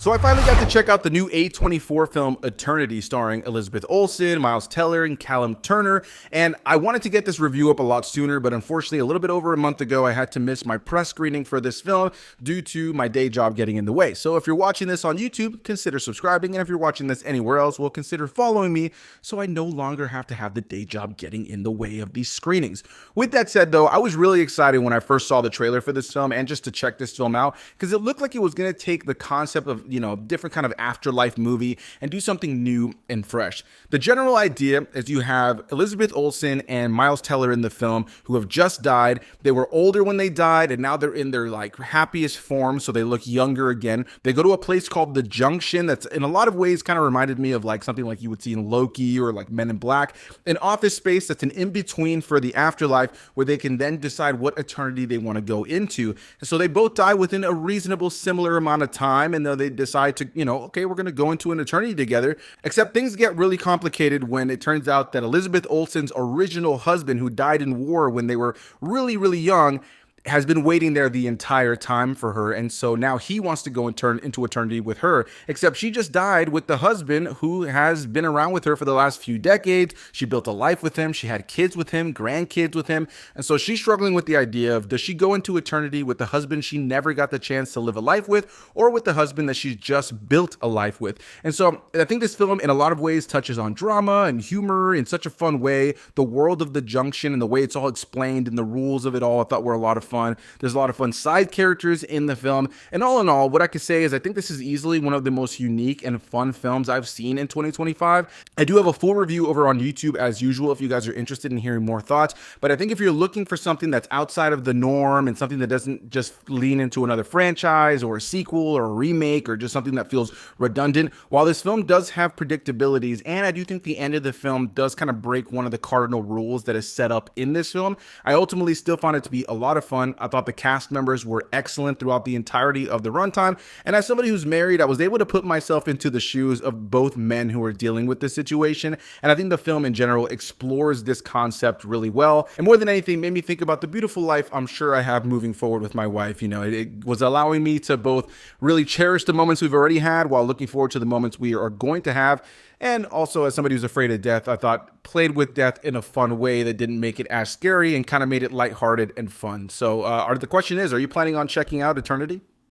So I finally got to check out the new A24 film Eternity, starring Elizabeth Olsen, Miles Teller, and Callum Turner, and I wanted to get this review up a lot sooner, but unfortunately a little bit over a month ago I had to miss my press screening for this film due to my day job getting in the way. So if you're watching this on YouTube, consider subscribing, and if you're watching this anywhere else, well, consider following me so I no longer have to have the day job getting in the way of these screenings. With that said though, I was really excited when I first saw the trailer for this film and just to check this film out because it looked like it was going to take the concept of different kind of afterlife movie and do something new and fresh. The general idea is you have Elizabeth Olsen and Miles Teller in the film who have just died. They were older when they died and now they're in their happiest form, so they look younger again. They go to a place called the Junction that's in a lot of ways kind of reminded me of something like you would see in Loki or like Men in Black, an office space that's an in-between for the afterlife where they can then decide what eternity they want to go into. And so they both die within a reasonable similar amount of time, and then they decide to, okay, we're going to go into an eternity together, except things get really complicated when it turns out that Elizabeth Olsen's original husband, who died in war when they were really, really young, has been waiting there the entire time for her, and so now he wants to go and turn into eternity with her, except she just died with the husband who has been around with her for the last few decades. She built a life with him, she had kids with him, grandkids with him, and so she's struggling with the idea of, does she go into eternity with the husband she never got the chance to live a life with, or with the husband that she's just built a life with? And so I think this film in a lot of ways touches on drama and humor in such a fun way. The world of the Junction and the way it's all explained and the rules of it all I thought were a lot of fun. There's a lot of fun side characters in the film, and all in all, what I could say is I think this is easily one of the most unique and fun films I've seen in 2025. I do have a full review over on YouTube as usual if you guys are interested in hearing more thoughts, but I think if you're looking for something that's outside of the norm and something that doesn't just lean into another franchise or a sequel or a remake or just something that feels redundant, while this film does have predictabilities, and I do think the end of the film does kind of break one of the cardinal rules that is set up in this film, I ultimately still found it to be a lot of fun. I thought the cast members were excellent throughout the entirety of the runtime, and as somebody who's married, I was able to put myself into the shoes of both men who are dealing with this situation, and I think the film in general explores this concept really well, and more than anything made me think about the beautiful life I'm sure I have moving forward with my wife. It was allowing me to both really cherish the moments we've already had while looking forward to the moments we are going to have. And also, as somebody who's afraid of death, I thought played with death in a fun way that didn't make it as scary and kind of made it lighthearted and fun. So the question is, are you planning on checking out Eternity?